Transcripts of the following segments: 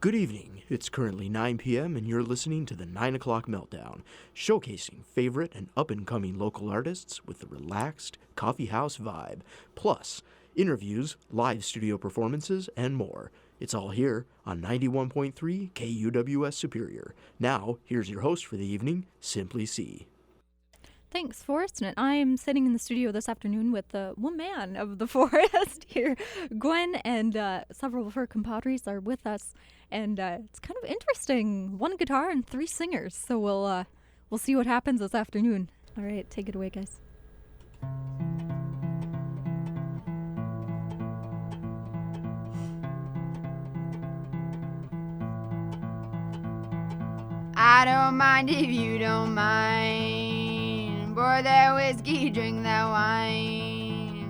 Good evening. It's currently 9 p.m. and you're listening to the 9 o'clock Meltdown, showcasing favorite and up-and-coming local artists with a relaxed coffee house vibe, plus interviews, live studio performances, and more. It's all here on 91.3 KUWS Superior. Now, here's your host for the evening, Simply C. Thanks, Forrest. And I'm sitting in the studio this afternoon with the woman of the forest here. Gwen and several of her compadres are with us, and it's kind of interesting. 1 guitar and 3 singers. So we'll see what happens this afternoon. All right, take it away, guys. I don't mind if you don't mind. Pour that whiskey, drink that wine.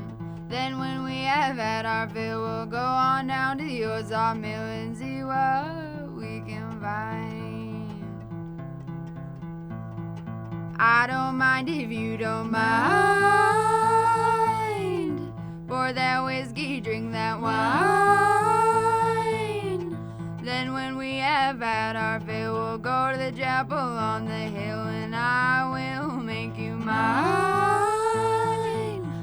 Then when we have had our fill, we'll go on down to the Ozark Mill and see what we can find. I don't mind if you don't mind. Pour that whiskey, drink that wine. Then when we have had our fill, we'll go to the chapel on the hill, and I will make you mine.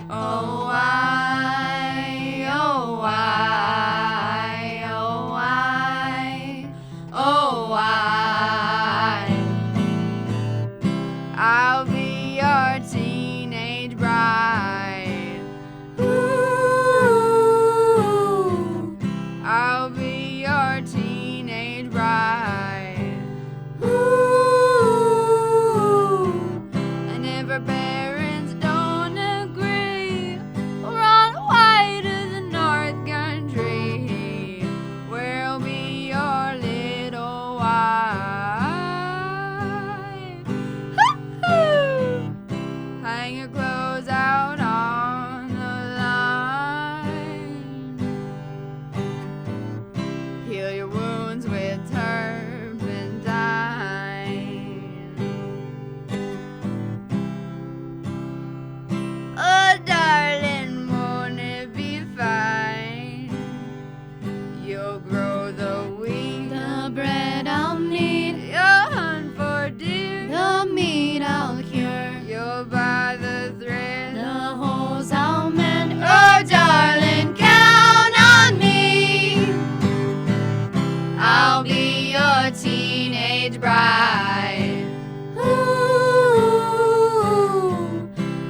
Oh, why, oh, why, oh, why, oh, why. I'll be your teenage bride. Ooh, I'll be your teenage bride. Ooh, and if her parents don't agree, we'll run away to the North Country, where I'll be your little wife. Hoo-hoo! Hang your clothes out on the line. Heal your wounds with turpentine. Oh, darling, won't it be fine? You'll grow the wheat, The bread I'll knead, you'll hunt for deer, the meat I'll cure, you'll buy the thread. the holes I'll mend. Oh, darling, count on me. I'll be your teenage bride. Ooh,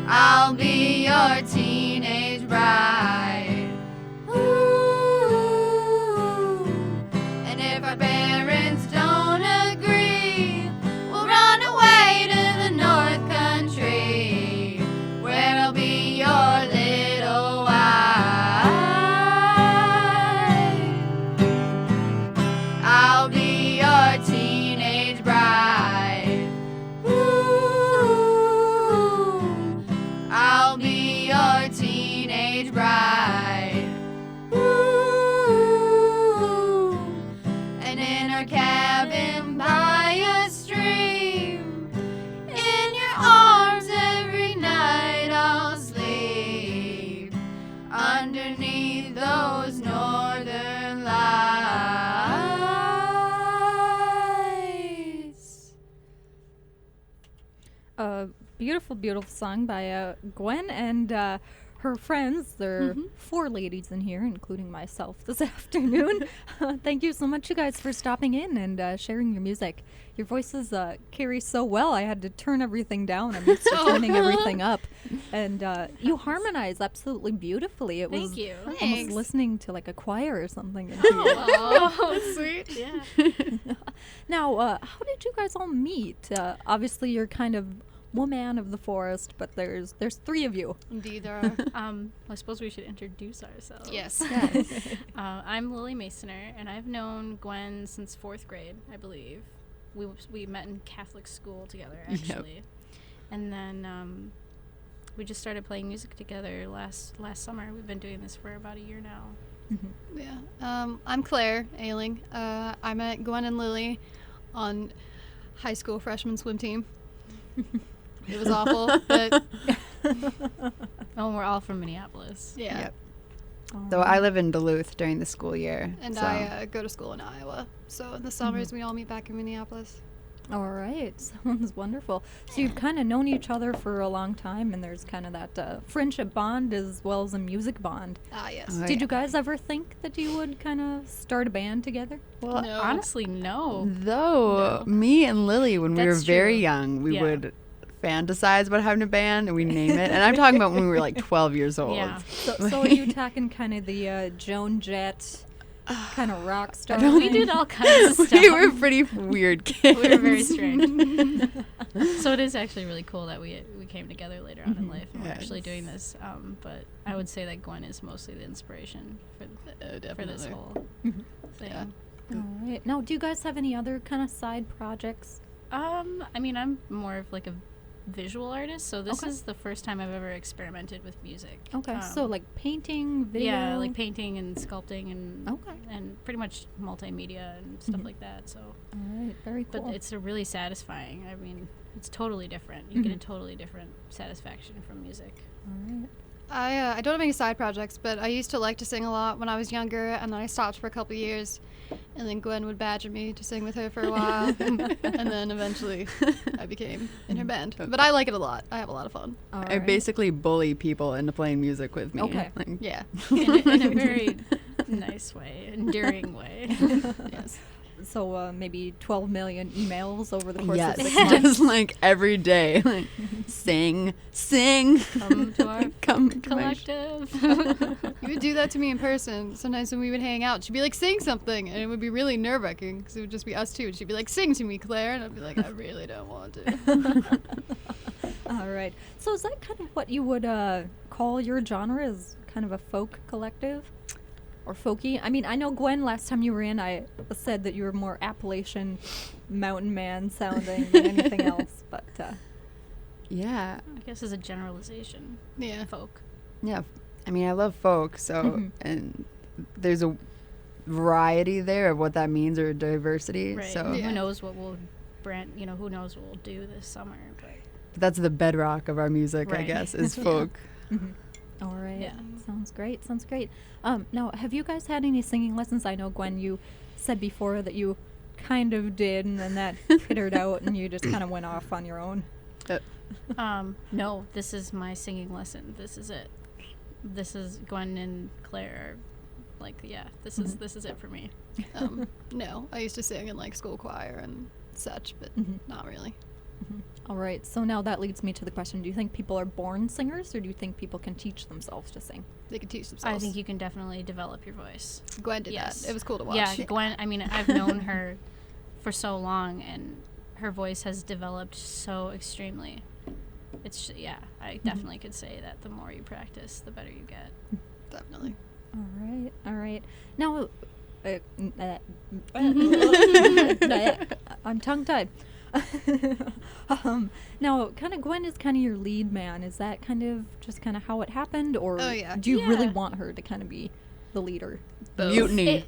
I'll be your teenage bride. Ooh, and if our parents don't agree, we'll run away to the North Country, where I'll be your little wife. I'll be your teenage bride. Ooh, I'll be your teenage bride. Ooh, and in our cabin by a stream, in your arms every night I'll sleep, underneath those northern lights. Beautiful, beautiful song by Gwen and her friends. There are 4 ladies in here, including myself this afternoon. Thank you so much, you guys, for stopping in and sharing your music. Your voices carry so well. I had to turn everything down. I'm used to turning everything up. And you harmonize absolutely beautifully. It was Thank you. almost Thanks. listening to like a choir or something. in here. Oh, sweet. Yeah. Now, how did you guys all meet? Obviously, you're kind of woman of the forest, but there's 3 of you. Indeed, there are. I suppose we should introduce ourselves. Yes. I'm Lily Masoner, and I've known Gwen since 4th grade, I believe. We met in Catholic school together, actually. And then we just started playing music together last summer. We've been doing this for about a year now. Yeah. I'm Claire Ailing. I met Gwen and Lily on high school freshman swim team. It was awful, but Oh, and we're all from Minneapolis. yeah. Yep. So I live in Duluth during the school year. And so. I go to school in Iowa. So in the summers, we all meet back in Minneapolis. All right, sounds wonderful. So you've kind of known each other for a long time, and there's kind of that friendship bond as well as a music bond. Ah, yes. Oh, Did you guys ever think that you would kind of start a band together? Well, No. Honestly, no. though, me and Lily, when we were That's very true. young, we Yeah. would fantasize about having a band and we name it. And I'm talking about when we were like 12 years old. Yeah. So are you talking kind of the Joan Jett kind of rock star? We thing? did all kinds of stuff. We were pretty weird kids. We were very strange. So it is actually really cool that we came together later on in life and we're actually doing this. But I would say that Gwen is mostly the inspiration for this Definitely. whole thing. Yeah. All right. Now, do you guys have any other kind of side projects? I mean, I'm more of like a visual artist, so this Okay. is the first time I've ever experimented with music. Okay, so like painting, video. Yeah, like painting and sculpting and Okay. and pretty much multimedia and stuff like that. So, All right, very but cool. it's a really satisfying. I mean, it's totally different. You get a totally different satisfaction from music. All right. I don't have any side projects, but I used to like to sing a lot when I was younger, and then I stopped for a couple years, and then Gwen would badger me to sing with her for a while, and then eventually I became in her band. But I like it a lot. I have a lot of fun. All I right. basically bully people into playing music with me. Okay. Like, Yeah. In a very nice way, endearing way. Yes. So maybe 12 million emails over the course yes, of 6 months. just like every day, like sing. Come to our Come my collective. You would do that to me in person. Sometimes when we would hang out, she'd be like, sing something. And it would be really nerve-wracking because it would just be us two. And she'd be like, sing to me, Claire. And I'd be like, I really don't want to. All right. So is that kind of what you would call your genre, is kind of a folk collective? Or folky? I mean, I know, Gwen, last time you were in, I said that you were more Appalachian mountain man sounding than anything else. But Yeah. I guess as a generalization, Yeah. folk. Yeah. I mean, I love folk, so, Mhm. and there's a variety there of what that means, or diversity. Right. So Yeah. Who knows what we'll who knows what we'll do this summer, but that's the bedrock of our music, I Right. guess, is folk. all right. Yeah. Sounds great. Sounds great. Now, have you guys had any singing lessons? I know, Gwen, you said before that you kind of did, and then that petered out, and you just kind of went off on your own. no, this is my singing lesson. This is it. This is Gwen and Claire. Like, yeah, this is it for me. No, I used to sing in like school choir and such, but not really. All right. So now that leads me to the question: do you think people are born singers, or do you think people can teach themselves to sing? They could teach themselves. I think you can definitely develop your voice. Gwen did Yes. that. It was cool to watch. Yeah, Gwen, I mean, I've known her for so long, and her voice has developed so extremely. I definitely could say that the more you practice, the better you get. Definitely. All right. All right. Now, I'm tongue-tied. Now, kind of Gwen is kind of your lead man. Is that kind of just kind of how it happened, or Oh, yeah. do you really Yeah. want her to kind of be the leader? Mutiny.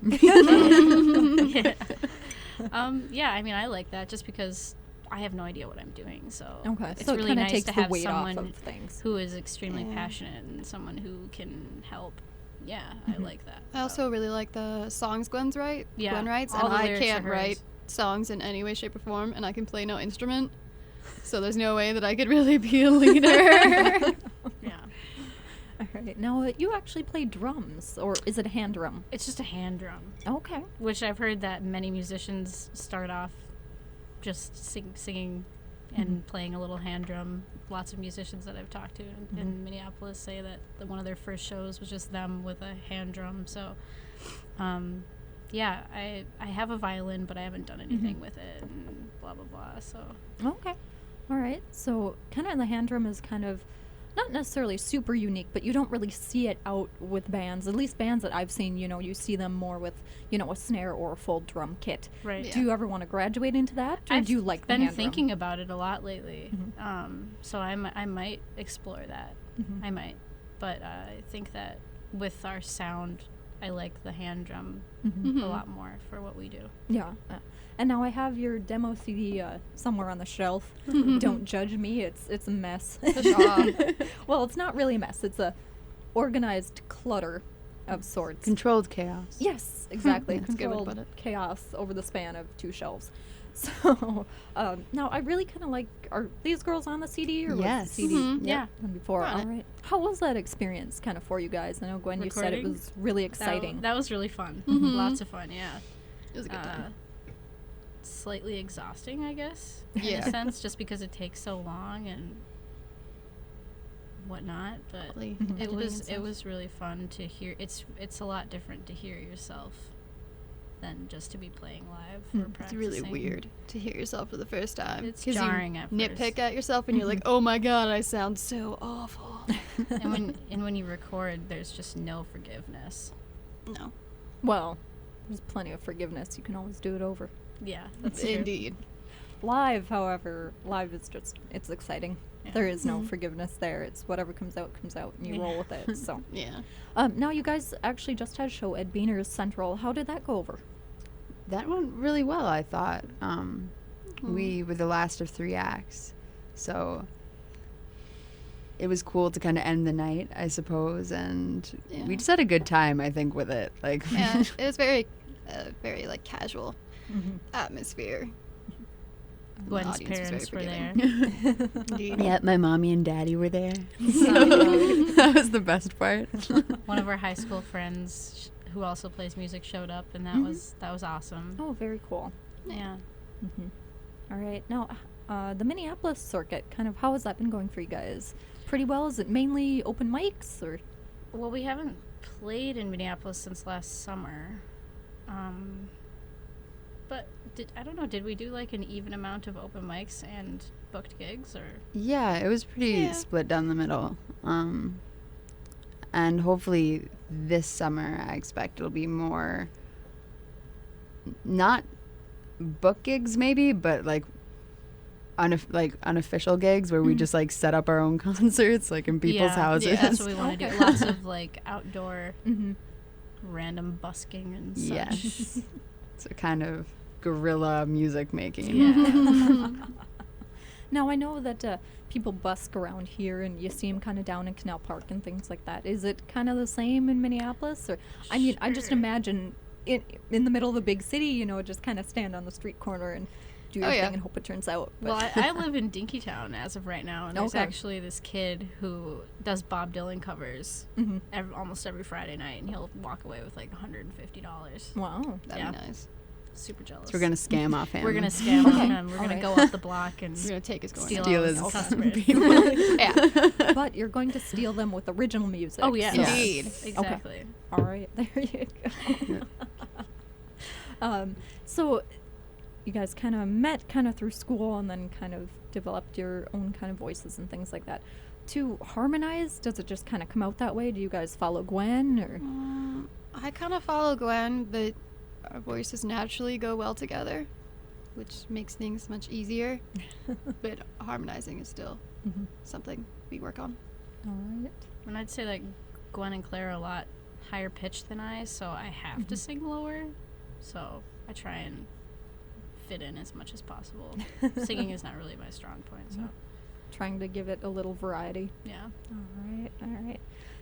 Yeah, I mean, I like that just because I have no idea what I'm doing. So Okay, it's so it really kind of nice takes to the have weight off someone of things. who is extremely Yeah. passionate and someone who can help. Yeah, I like that. I also really like the songs Gwen Yeah, writes, all and the I lyrics can't are hers. write songs in any way, shape, or form, and I can play no instrument. So there's no way that I could really be a leader. Yeah, All right. Now, you actually play drums, or is it a hand drum? it's just a hand drum, Okay. which I've heard that many musicians start off just singing and playing a little hand drum. Lots of musicians that I've talked to in Minneapolis say that one of their first shows was just them with a hand drum. So, yeah, I have a violin, but I haven't done anything with it, and blah blah blah. So Okay. All right. So, kind of the hand drum is kind of not necessarily super unique, but you don't really see it out with bands. At least bands that I've seen, you see them more with, a snare or a full drum kit. right. Yeah. Do you ever want to graduate into that, or I've do you like the been hand thinking about it a lot lately. Mm-hmm. So I might explore that. I might, but I think that with our sound, I like the hand drum Mm-hmm. a lot more for what we do. Yeah. And now I have your demo CD somewhere on the shelf. Don't judge me. It's a mess. Shaw. Well, it's not really a mess. It's a organized clutter of sorts. Controlled chaos. Yes, exactly. That's a good way to Controlled put it. chaos over the span of 2 shelves. So now I really kind of like. Are these girls on the CD or Yes. was the CD Mhm. Yeah. done before? Got All it. right. How was that experience kind of for you guys? I know Gwen, you said it Recording? was really exciting. That was really fun. Mhm. Lots of fun, yeah. It was a good time. Slightly exhausting, I guess, in Yeah. a sense, just because it takes so long and whatnot. But Really Mhm. it editing was and stuff. really fun to hear. It's a lot different to hear yourself than just to be playing live or Mm. It's really practicing. weird to hear yourself for the first time. It's 'cause jarring you at nitpick first. at yourself and you're like, oh my god, I sound so awful. and when you record, there's just no forgiveness. No. Well, there's plenty of forgiveness. You can always do it over. Yeah, that's true. Indeed. Live, however, live is just, it's exciting. Yeah. There is no Mhm. forgiveness there. It's whatever comes out, and you roll with it. So, Yeah. now you guys actually just had a show at Beaner's Central. How did that go over? That went really well, I thought. We were the last of 3 acts, so it was cool to kind of end the night, I suppose, and Yeah. we just had a good time, I think, with it. Like, Yeah, it was very like casual Mm-hmm. atmosphere. The Gwen's audience was very parents were there. forgiving. Indeed. yeah, my mommy and daddy were there. So that was the best part. One of our high school friends who also plays music showed up, and that Mhm. was awesome. Oh, very cool. Yeah. Mm-hmm. All right. Now, the Minneapolis circuit, kind of, how has that been going for you guys? Pretty well? Is it mainly open mics or? Well, we haven't played in Minneapolis since last summer. But I don't know, did we do like an even amount of open mics and booked gigs, or? Yeah, it was pretty Yeah. split down the middle. And hopefully this summer, I expect it'll be more, not book gigs maybe, but like unofficial gigs where we just like set up our own concerts like in people's houses. Yeah, that's what we want to Okay. do. Lots of like outdoor Mm-hmm. random busking and such. Yes. So kind of guerrilla music making. Yeah. Now, I know that people busk around here and you see them kind of down in Canal Park and things like that. Is it kind of the same in Minneapolis? Or, I mean, I just Sure. imagine in the middle of a big city, you know, just kind of stand on the street corner and do your Oh, yeah. thing and hope it turns out. Well, I live in Dinkytown as of right now, and there's Okay. actually this kid who does Bob Dylan covers Mhm. almost every Friday night, and he'll walk away with like $150. Wow. That'd Yeah. be nice. Super jealous. So we're gonna scam off him. We're gonna scam Okay. on him. We're gonna Alright. go up the block and We're gonna take his going. steal steal all his his customers. people. Yeah. But you're going to steal them with original music. Oh yeah, so- Indeed. exactly. All right, there you go. So you guys kind of met kind of through school and then kind of developed your own kind of voices and things like that. To harmonize, does it just kind of come out that way? Do you guys follow Gwen or? I kind of follow Gwen, but our voices naturally go well together, which makes things much easier. But harmonizing is still Mhm. something we work on. All right. And I'd say like Gwen and Claire are a lot higher pitched than I, so I have to sing lower. So I try and fit in as much as possible. Singing is not really my strong point, so Trying to give it a little variety. yeah. All right, all right.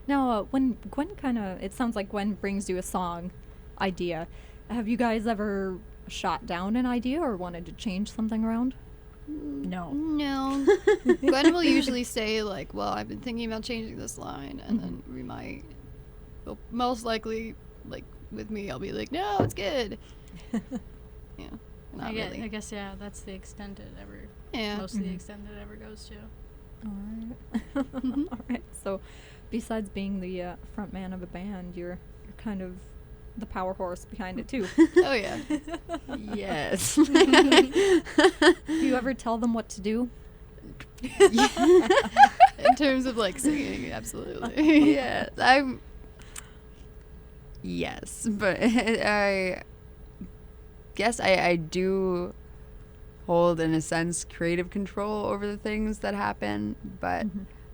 Now, when Gwen kind of, it sounds like Gwen brings you a song idea. Have you guys ever shot down an idea or wanted to change something around? No. No. Gwen will usually say, like, well, I've been thinking about changing this line, and then we might, well, most likely, like, with me, I'll be like, no, it's good. Yeah. Not really. I guess yeah, that's the extent it ever Yeah. most of the extent it ever goes to. All right. All right. So, besides being the front man of a band, you're kind of the power horse behind it too. Oh, yeah. Yes. Do you ever tell them what to do? In terms of, like, singing, absolutely. Yeah, yes, but I guess I do hold, in a sense, creative control over the things that happen, but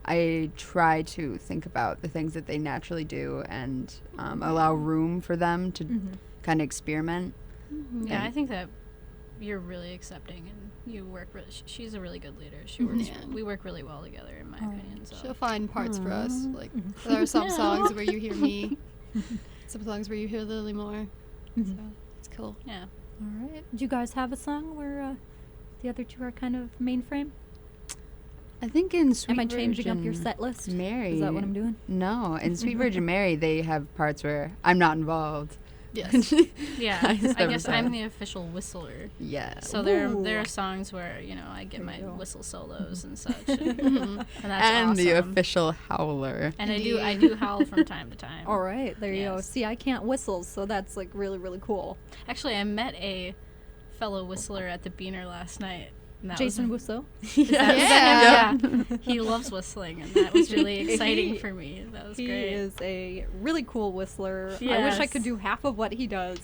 I try to think about the things that they naturally do and allow room for them to kind of experiment. Yeah, And- I think that you're really accepting and you work really she's a really good leader. She works Yeah. we work really well together in my opinion. So She'll find parts for us. Like, there are some songs where you hear me Some songs where you hear Lily more. Mhm. So it's cool. Yeah. All right. Do you guys have a song where the other two are kind of mainframe? I think in Sweet Am I changing up your Virgin set list? Mary. Is that what I'm doing? No, in Sweet Virgin Mary, they have parts where I'm not involved. Yes. Yeah. I I just never guess saw I'm it. the official whistler. Yeah. So there Ooh. are songs where, you know, I get There my you go. whistle solos and such. And, Mhm. and that's And the awesome. official howler. And I Indeed. do howl from time to time. All right. There you go. Yes. See, I can't whistle, so that's like really, really cool. Actually, I met a fellow whistler at the Beaner last night. And that Jason was Whistle. is that Yeah. him? Yeah. He loves whistling, and that was really exciting He- for me. That was He great. is a really cool whistler. I wish I could Yes. do half of what he does.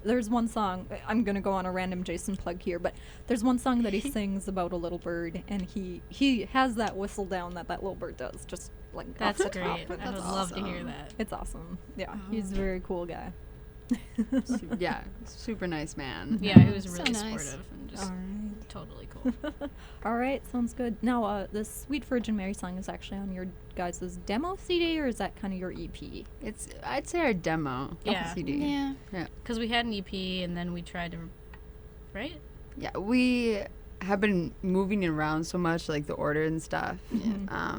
There's one song, I'm going to go on a random Jason plug here, but there's one song that he sings about a little bird, and he has that whistle down that little bird does, just like off That's the top. great. I That's would love to hear awesome. that. It's awesome. Yeah, he's a very cool guy. Yeah, super nice man. Yeah, he was So really nice. supportive and just Alright. totally cool. All right, sounds good. Now, the Sweet Virgin Mary song is actually on your guys' demo CD, or is that kind of your E EP? It's I'd say our demo Yeah. CD. Yeah. Because we had an EP, and then we tried to, right? Yeah, we have been moving around so much, like the order and stuff, Yeah.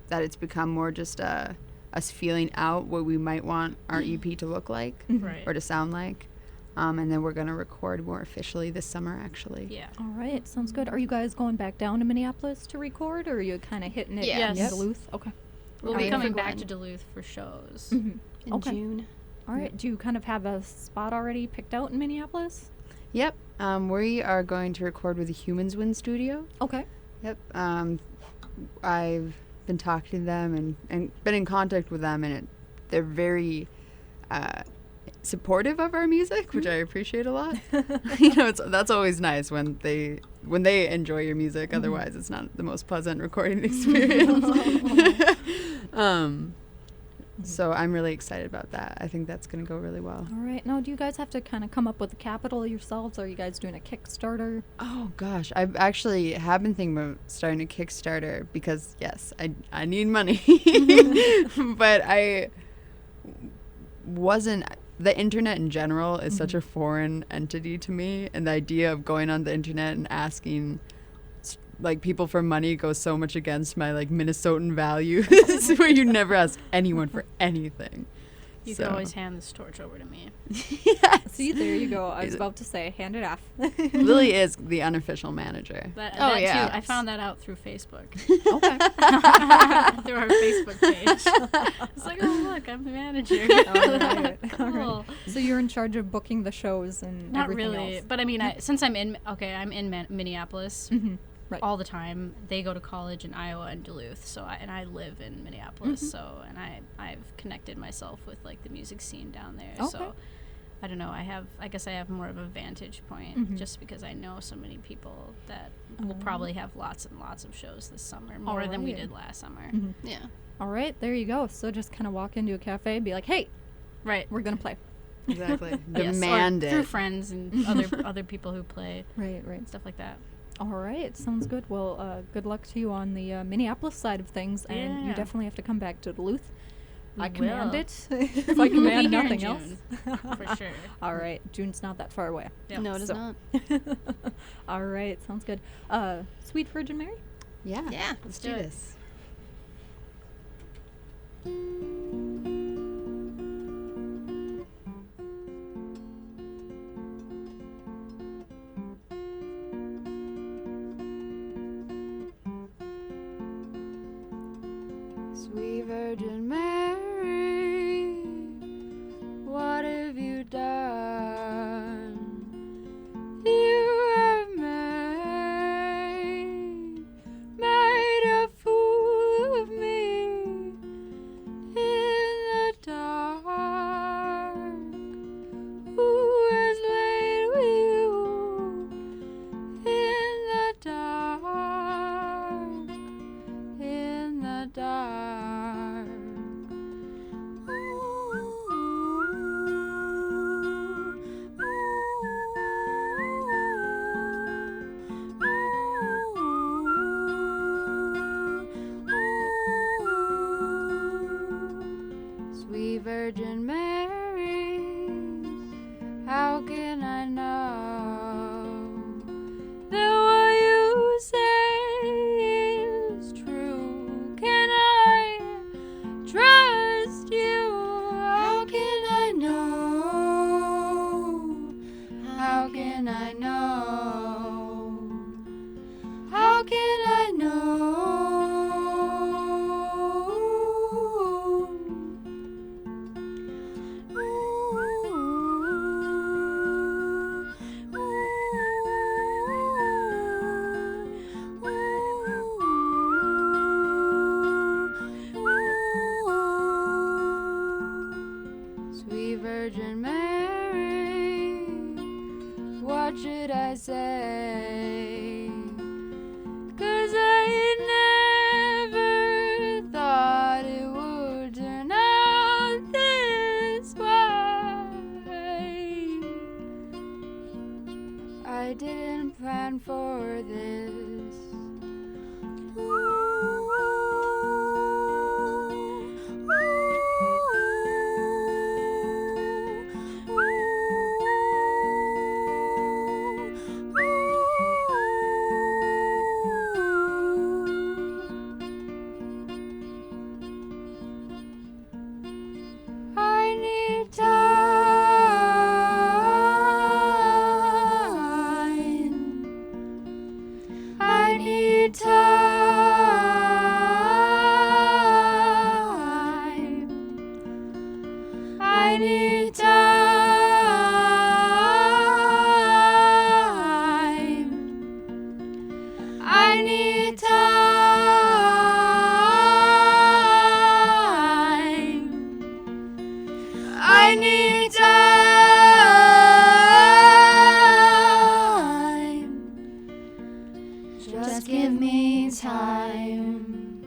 that it's become more just us feeling out what we might want our EP to look like Right. or to sound like. And then we're going to record more officially this summer, actually. Yeah. All right, sounds good. Are you guys going back down to Minneapolis to record, or are you kind of hitting it Yes. in Yes. Duluth? Okay. We'll We're be waiting coming for back Gwen. to Duluth for shows. Mhm. In Okay. June. All right. Do you kind of have a spot already picked out in Minneapolis? Yep. We are going to record with the Humans Win Studio. Okay. Yep. I've been talking to them and been in contact with them, and they're very supportive of our music, which I appreciate a lot. You know, that's always nice when they enjoy your music. Otherwise, it's not the most pleasant recording experience. So I'm really excited about that. I think that's going to go really well. All right. Now, do you guys have to kind of come up with the capital yourselves? Or are you guys doing a Kickstarter? Oh gosh, I actually have been thinking about starting a Kickstarter because yes, I need money, but I wasn't. The internet in general is such a foreign entity to me, and the idea of going on the internet and asking like people for money goes so much against my like Minnesotan values, where you never ask anyone for anything. You So- can always hand this torch over to me. Yes. See, there you go. I was about to say, hand it off. Lily is the unofficial manager. That, Oh, that yeah. too. I found that out through Facebook. Okay. Through our Facebook page. It's like, oh look, I'm the manager. All right. All Cool. right. So you're in charge of booking the shows and Not everything really, else. but I mean, since I'm in Minneapolis Mhm. Right. all the time. They go to college in Iowa and Duluth, so I live in Minneapolis. So I've connected myself with like the music scene down there. Okay. So I don't know. I guess I have more of a vantage point Mhm. just because I know so many people that will probably have lots and lots of shows this summer, more than we Alright. did last summer. Mhm. Yeah. All right, there you go. So just kind of walk into a cafe and be like, hey, Right. we're going to play. Exactly. Yes, or Demand through it. friends and other people who play Right, right. and stuff like that. All right, sounds good. Well, good luck to you on the Minneapolis side of things, and you Yeah. definitely have to come back to Duluth. We I command will. it. If I We'll be command here in nothing else. June, for sure. All right, June's not that far away. Yep. No, it is So- not. All right, sounds good. Sweet Virgin Mary? Yeah. Yeah. Let's do do it. this. Sweet Virgin Mary, what have you done? You have made a fool of me in the dark. Who has laid with you in the dark? In the dark. Ooh. can I know that what you say is true? Can I trust you? How can I know? How can I know? How can I know? Sweet Virgin Mary, what should I say? 'Cause I never thought it would turn out this way. I didn't plan for this. I need time. I need time. I need time. I need time. I need time. Just give me time.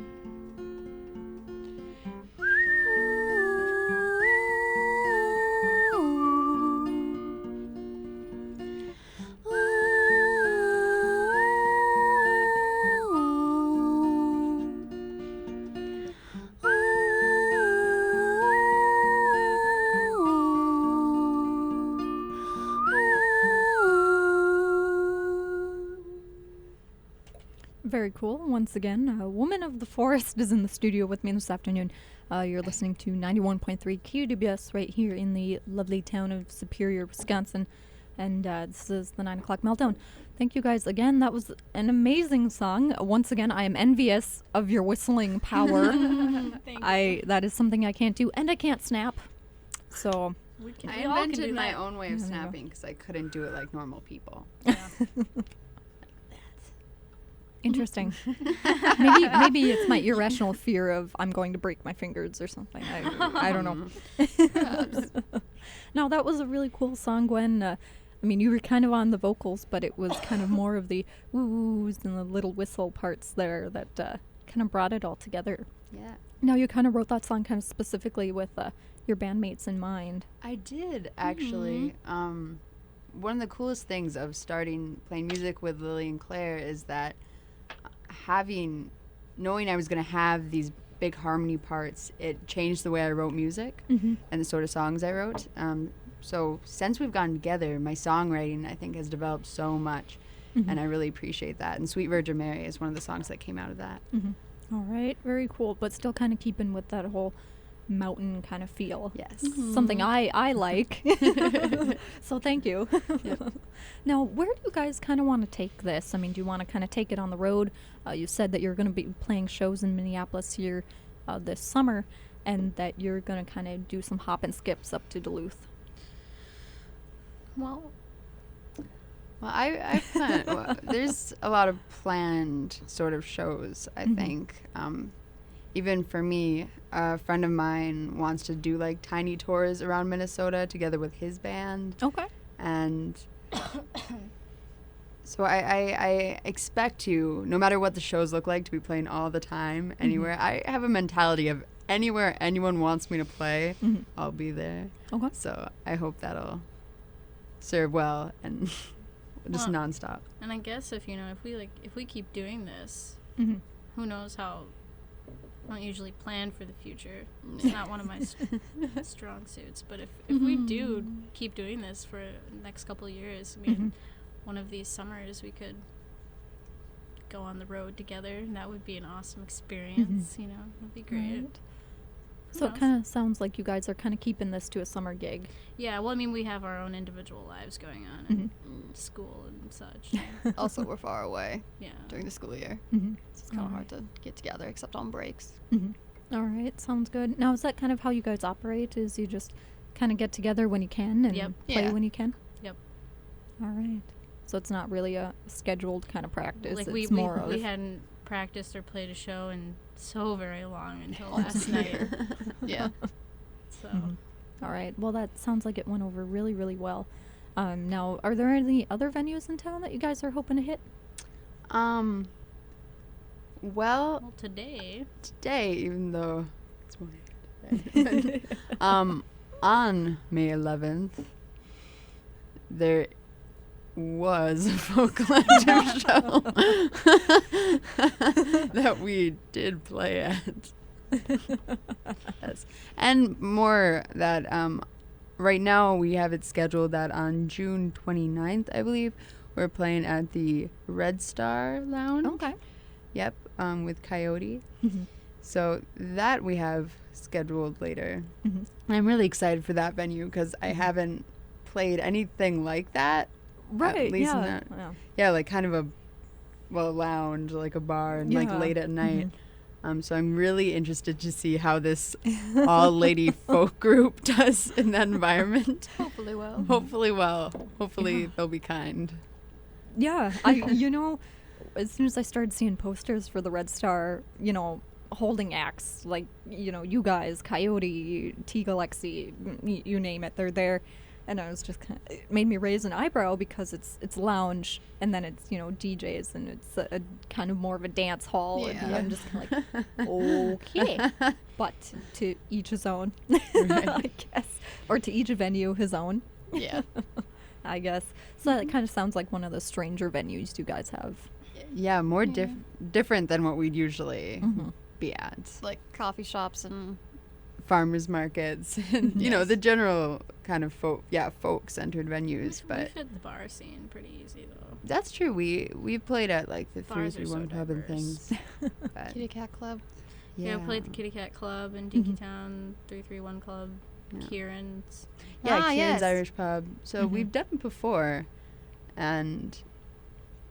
Very cool. Once again, a woman of the forest is in the studio with me this afternoon. You're listening to 91.3 QWS right here in the lovely town of Superior, Wisconsin. And this is the 9 o'clock meltdown. Thank you guys again. That was an amazing song. Once again, I am envious of your whistling power. Thank you. That is something I can't do, and I can't snap. So We can, I we all can invented do my that. own way of There you go. snapping because I couldn't do it like normal people. interesting. maybe it's my irrational fear of I'm going to break my fingers or something. I don't know. No, that was a really cool song, Gwen. I mean, you were kind of on the vocals, but it was kind of more of the woos and the little whistle parts there that kind of brought it all together. Yeah. Now, you kind of wrote that song kind of specifically with your bandmates in mind. I did actually. One of the coolest things of starting playing music with Lily and Claire is that knowing I was going to have these big harmony parts, it changed the way I wrote music and the sort of songs I wrote. So since we've gotten together, my songwriting, I think, has developed so much, and I really appreciate that. And Sweet Virgin Mary is one of the songs that came out of that. All right, very cool, but still kind of keeping with that whole mountain kind of feel. Yes. Something I like. So thank you. Now, where do you guys kind of want to take this? I mean, do you want to kind of take it on the road? You said that you're going to be playing shows in Minneapolis here this summer, and that you're going to kind of do some hop and skips up to Duluth. Well, I plan. There's a lot of planned sort of shows, I think. Even for me, a friend of mine wants to do like tiny tours around Minnesota together with his band. Okay. And so I expect to, no matter what the shows look like, to be playing all the time, anywhere. I have a mentality of anywhere anyone wants me to play, I'll be there. Okay. So I hope that'll serve well and just Well, nonstop. and I guess if we keep doing this, Mm-hmm. who knows how I don't usually plan for the future. It's not one of my strong suits. But if we do keep doing this for the next couple of years, I mean, one of these summers we could go on the road together, and that would be an awesome experience. You know, that'd be great. Right. So it kind of sounds like you guys are kind of keeping this to a summer gig. Yeah, well, I mean, we have our own individual lives going on, and school and such. Also, we're far away Yeah. during the school year. So it's kind of hard to get together, except on breaks. All right, sounds good. Now, is that kind of how you guys operate? Is you just kind of get together when you can and play Yeah. when you can? Yep. All right. So it's not really a scheduled kind of practice. Like it's we more of hadn't practiced or played a show in so very long until last night. Yeah. So All right. Well, that sounds like it went over really, really well. Now, are there any other venues in town that you guys are hoping to hit? Well, well, today today, even though it's morning, on May 11th, there was a folk collective show that we did play at. Yes. And more that right now we have it scheduled that on June 29th, I believe, we're playing at the Red Star Lounge. Okay. Yep, with Coyote. So that we have scheduled later. And I'm really excited for that venue because I haven't played anything like that. Right. At least in Yeah. that, yeah, like kind of a lounge, like a bar, and like Yeah. late at night. So I'm really interested to see how this all-lady folk group does in that environment. Hopefully well. Hopefully well. Hopefully they'll be kind. Yeah. As soon as I started seeing posters for the Red Star, holding acts like, you guys, Coyote, T. Galaxy, you name it, they're there. And I was just it made me raise an eyebrow because it's lounge and then it's, DJs and it's a kind of more of a dance hall. And Yeah. I'm just kind of like, okay. But to each his own, I guess. Or to each venue his own, Yeah. I guess. So that kind of sounds like one of the stranger venues you guys have. Yeah, more different than what we'd usually be at. Like coffee shops and Farmers markets and, the general kind of folk-centered venues. we've But hit the bar scene pretty easy though. that's true. We played at like the Bars are so 331 Club and diverse. things. But Kitty Cat Club. Yeah, I played the Kitty Cat Club in Dinky Town, 331 Club, Yeah. Kieran's. Yeah, Ah, Kieran's yes. Irish Pub. So we've done it before. And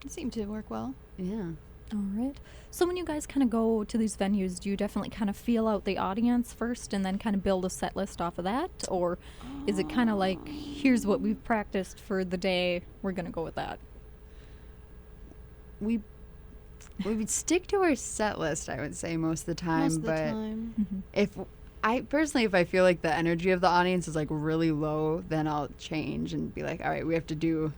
It seemed to work well. yeah. All right. So when you guys kind of go to these venues, do you definitely kind of feel out the audience first and then kind of build a set list off of that? Or is it kind of like, here's what we've practiced for the day, we're going to go with that? We would stick to our set list, I would say, most of the time. Most of the but time. if I feel like the energy of the audience is like really low, then I'll change and be like, all right, we have to do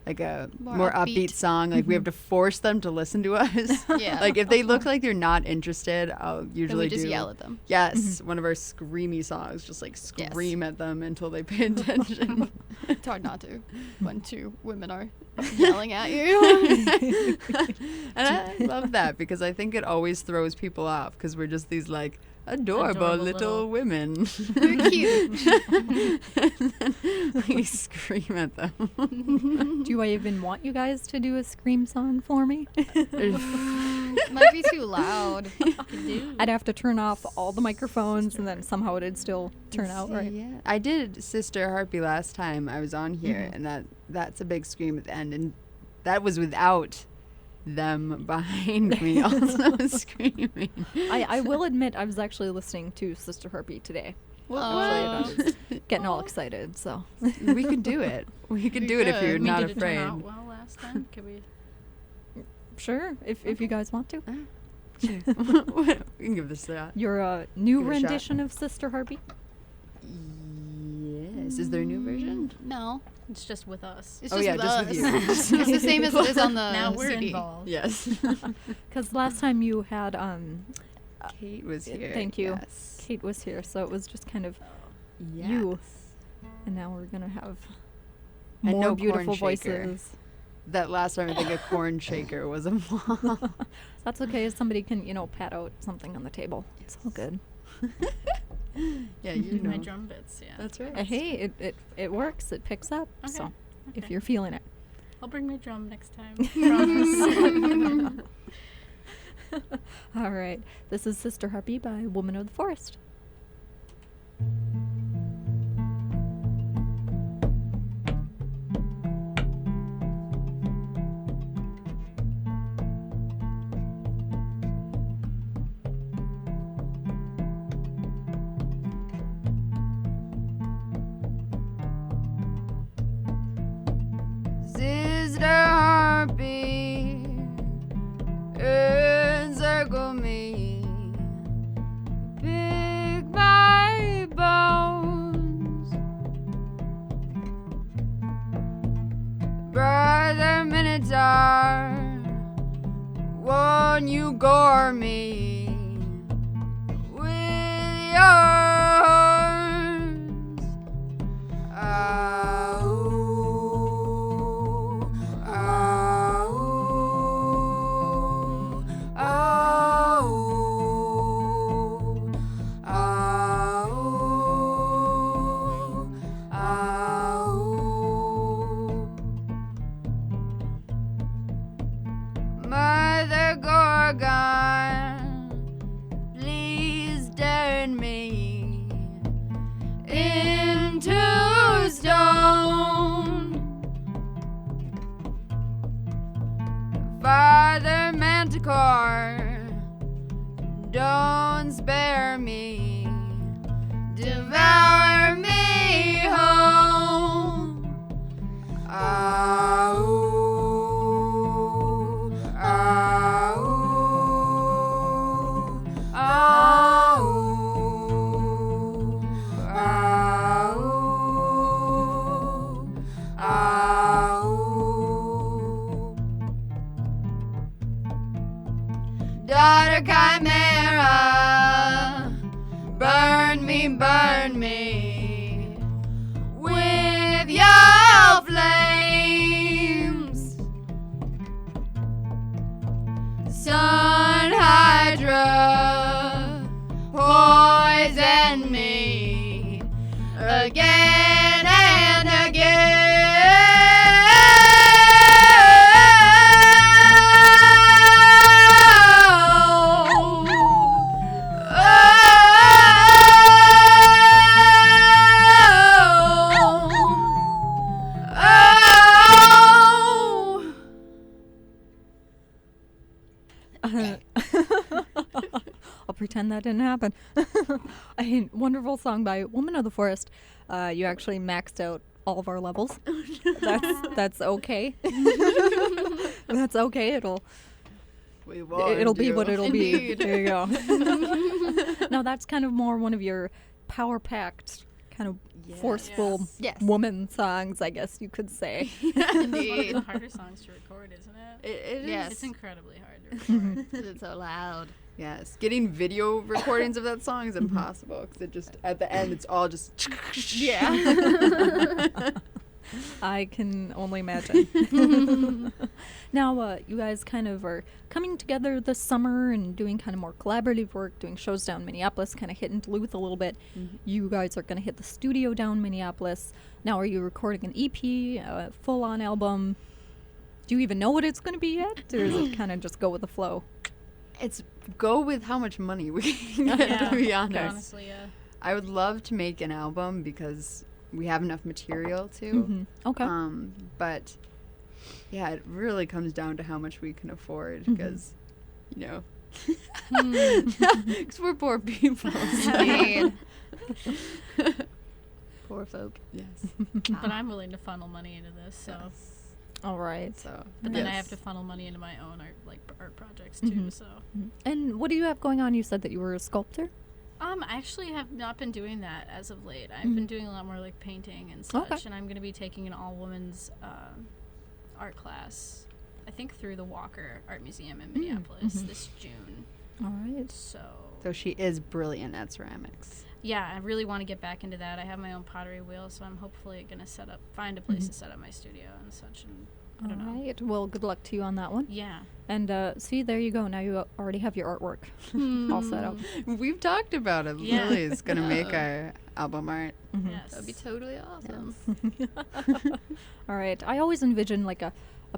like a more upbeat song. Like we have to force them to listen to us. Yeah. Like if they look like they're not interested, I'll Then usually we just do yell at them. Yes, one of our screamy songs, just like scream at them until they pay attention. It's hard not to when two women are yelling at you. And I love that because I think it always throws people off because we're just these like adorable little women. We're cute. And then we scream at them. Do I even want you guys to do a scream song for me? Might be too loud. I'd have to turn off all the microphones and then somehow it'd still turn out right. Yeah, I did Sister Harpy last time I was on here, and that's a big scream at the end, and that was without them behind me also screaming. I will admit I was actually listening to Sister Harpy today. Well, I was getting all excited, so. we could do it. We could do it if could. you're We not Did it afraid. turn out well last time? Could we? Sure, if you guys want to. Sure. We can give this a shot. Your new Give it a shot. rendition of Sister Harpy? Yes. Is there a new version? No. It's just with us. It's Oh, just yeah, with just us. with you. It's the same as it is on the Now we're CD. involved. Yes. Because last time you had Kate was here. thank you. Yes. Kate was here, so it was just kind of Yes. you. And now we're gonna have And more no beautiful corn shaker. voices. that last time I think a corn shaker was a mom. That's okay. Somebody can, pat out something on the table. It's all good. Yeah, you know. My drum bits, yeah. That's right. Hey, it works. It picks up. Okay. So if Okay. you're feeling it. I'll bring my drum next time. Promise. All right. This is Sister Harpy by Woman of the Forest. Sister Harpy, encircle me, pick my bones. Brother Minotaur, won't you gore me with your horns? Ow. Mother Gorgon, please turn me into stone. Father Manticore, don't spare me, devour me home. Ow, ow, ow, ow, ow. Daughter Chimera, burn me with your flames. Sun Hydra, poison me again and I'll pretend that didn't happen. A wonderful song by Woman of the Forest. You actually maxed out all of our levels. That's okay. That's okay. It'll be what it'll be. There you go. No, that's kind of more one of your power-packed, kind of forceful Yes. woman songs, I guess you could say. It's one of the harder songs to record, isn't it? It is. Yes. It's incredibly hard to record. It's so loud. Yes. Getting video recordings of that song is impossible because it just, at the end, it's all just. Yeah. I can only imagine. Now, you guys kind of are coming together this summer and doing kind of more collaborative work, doing shows down in Minneapolis, kind of hitting Duluth a little bit. You guys are going to hit the studio down in Minneapolis. Now, are you recording an EP, a full-on album? Do you even know what it's going to be yet? Or is it kind of just go with the flow? It's go with how much money we can get, to be honest. Honestly, yeah. I would love to make an album because we have enough material to. Okay. But yeah, it really comes down to how much we can afford because, because we're poor people. Indeed. Poor folk. Yes. But I'm willing to funnel money into this, so. All right. So, But then I yes. have to funnel money into my own art projects too. So. And what do you have going on? You said that you were a sculptor? I actually have not been doing that as of late. I've been doing a lot more like painting and such, Okay. and I'm going to be taking an all-women's art class, I think through the Walker Art Museum in Minneapolis this June. All right. So she is brilliant at ceramics. yeah, I really want to get back into that. I have my own pottery wheel, so I'm hopefully going to find a place to set up my studio and such, and I don't know. All right. Well, good luck to you on that one. Yeah. And see, there you go. Now you already have your artwork all set up. We've talked about it. Yeah. Lily's going to make our album art. Mhm. Yes. That'd be totally awesome. All right. I always envision like a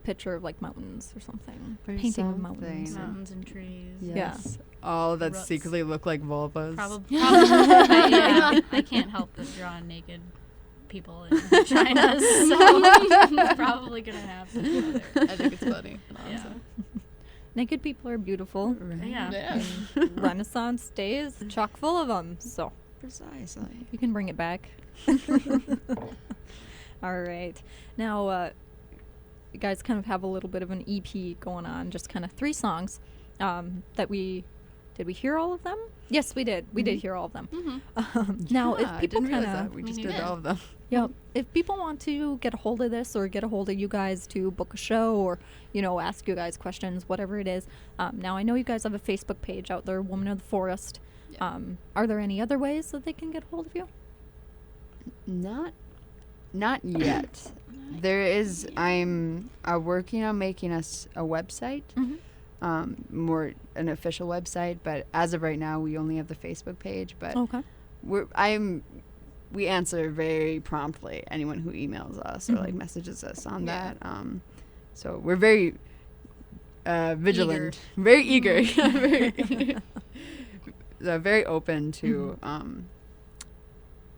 picture of like mountains or something. Or Painting of something. mountains. Mountains and trees. Yes. All that Ruts. secretly look like vulvas. Probably. Yeah. I can't help but draw naked people in vaginas, so it's probably gonna happen. I think it's funny. Yeah. Awesome. Naked people are beautiful. Right. Yeah. Renaissance days chock full of them. So Precisely. you can bring it back. All right. Now, you guys kind of have a little bit of an EP going on, just kind of 3 songs that we... Did we hear all of them? Yes, we did. We did hear all of them. Now, Yeah, if people I didn't realize kind that. of... We Me just did neither. all of them. Yeah, if people want to get a hold of this or get a hold of you guys to book a show or, you know, ask you guys questions, whatever it is. Now, I know you guys have a Facebook page out there, Woman of the Forest. Yeah. Are there any other ways that they can get a hold of you? Not yet. There is. I'm working on making us a website, more an official website. But as of right now, we only have the Facebook page. But Okay. we answer very promptly anyone who emails us or like messages us on Yeah. that. So we're very vigilant, very eager, very open to.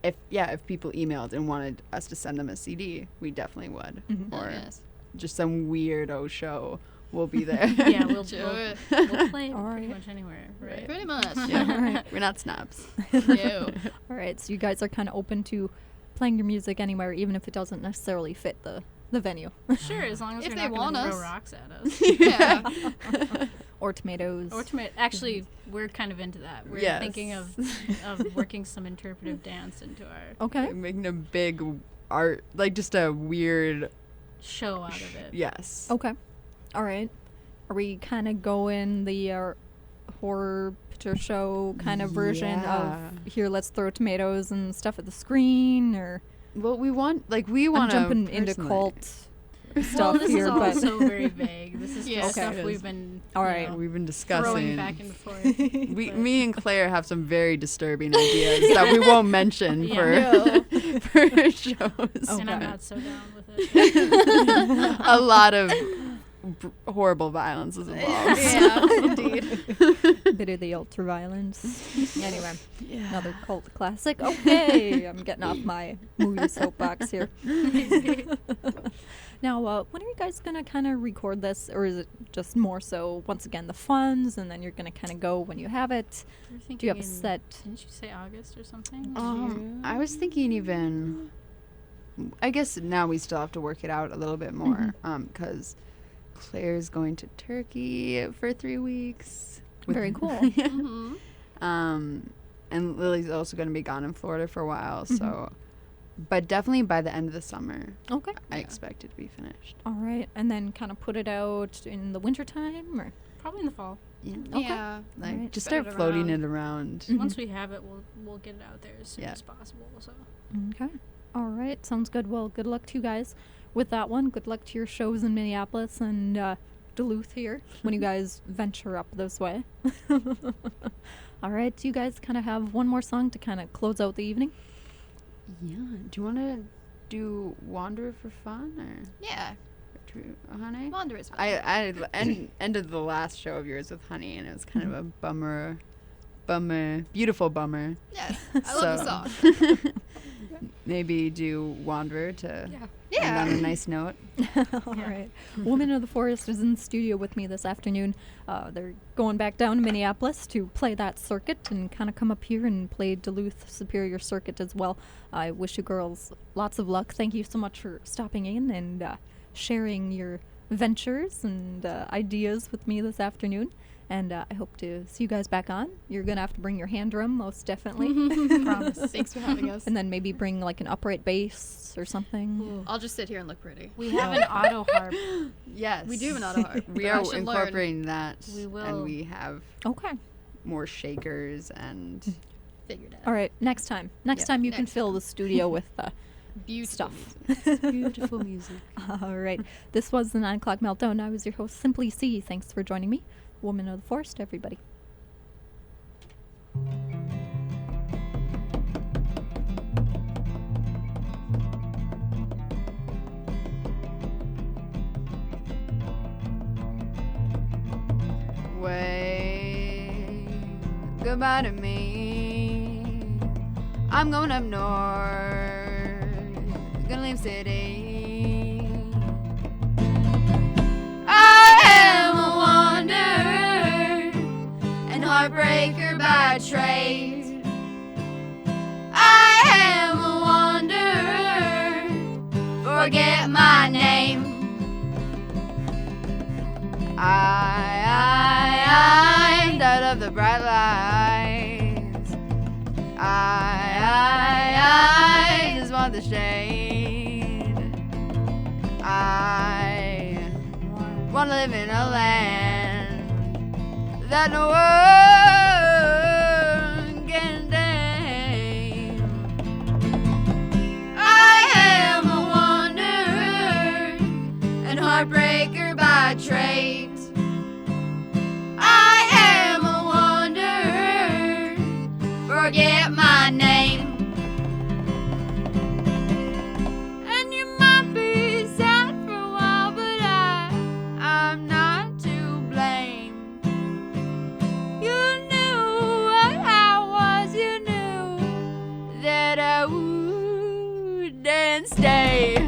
If people emailed and wanted us to send them a CD, we definitely would. Mhm. Or Yes. just some weirdo show, we'll be there. Yeah, we'll Sure. we'll play All pretty right. much anywhere, right? Pretty much. Yeah, we're not snobs. No. All right, so you guys are kind of open to playing your music anywhere, even if it doesn't necessarily fit the venue. Sure, as long as If you're they not want going to us. throw rocks at us. Yeah. Or tomatoes. Or tomato. Actually, we're kind of into that. We're Yes. thinking of working some interpretive dance into our Okay. Making a big art, like just a weird, show out of it. yes. Okay. All right. Are we kind of going the horror picture show kind of version Yeah. of here, let's throw tomatoes and stuff at the screen? Or Well, we want I'm to jumping into cult Well, stuff this here, is all but so very vague. This is Yeah. just Okay. stuff we've been All you right. know, We've been throwing discussing. back and forth. Me and Claire have some very disturbing ideas that we won't mention Yeah. for shows. And I'm Okay. not so down with it. A lot of horrible violence is involved. Yeah, indeed. bit of the ultra violence. Anyway, another cult classic. Okay, I'm getting off my movie soapbox here. Now, when are you guys gonna kind of record this, or is it just more so once again the funds, and then you're gonna kind of go when you have it? We're Do you have a thinking- set? Didn't you say August or something? I was thinking even. I guess now we still have to work it out a little bit more, because Claire's going to Turkey for 3 weeks. Very cool. Mhm. And Lily's also going to be gone in Florida for a while, so. But definitely by the end of the summer, Okay. I expect it to be finished. All right, and then kind of put it out in the wintertime, or Probably in the fall. Yeah. Okay. Yeah. Like, Alright. just Spread start it floating around. it around. Mhm. Once we have it, we'll get it out there as soon Yeah. as possible. So Okay. All right. Sounds good. Well, good luck to you guys with that one. Good luck to your shows in Minneapolis and Duluth here when you guys venture up this way. All right. Do you guys kind of have one more song to kind of close out the evening? Yeah. Do you want to do Wanderer for fun or Yeah. Honey? Wanderers. I ended the last show of yours with Honey, and it was kind of a bummer, beautiful bummer. Yes. I love the So- song. Maybe do Wanderer to end Yeah. on a nice note. All right. Woman of the Forest is in the studio with me this afternoon. They're going back down to Minneapolis to play that circuit and kind of come up here and play Duluth Superior Circuit as well. I wish you girls lots of luck. Thank you so much for stopping in and sharing your ventures and ideas with me this afternoon. And I hope to see you guys back on. You're going to have to bring your hand drum, most definitely. Promise. Thanks for having us. And then maybe bring like an upright bass or something. I'll just sit here and look pretty. we have an auto harp. Yes. We do have an auto harp. We but I are should learn. incorporating that. We will. And we have Okay. more shakers and Figured out. All right, next time. Next Yeah. time you can Next fill the studio with Beautiful stuff. Beautiful music. All right. This was the 9 o'clock meltdown. I was your host, Simply C. Thanks for joining me. Woman of the Forest, everybody. Wave goodbye to me. I'm going up north, gonna leave city. I am a wanderer and heartbreaker by trade. I am a wanderer, forget my name. I'm tired of the bright lights. I just want the shade. I want to live in a land that no one can tame. I am a wanderer and heartbreaker by trade. I am a wanderer, forget my name. And you might be sad for a while, but I'm not to blame. You knew what I was, you knew that I wouldn't stay.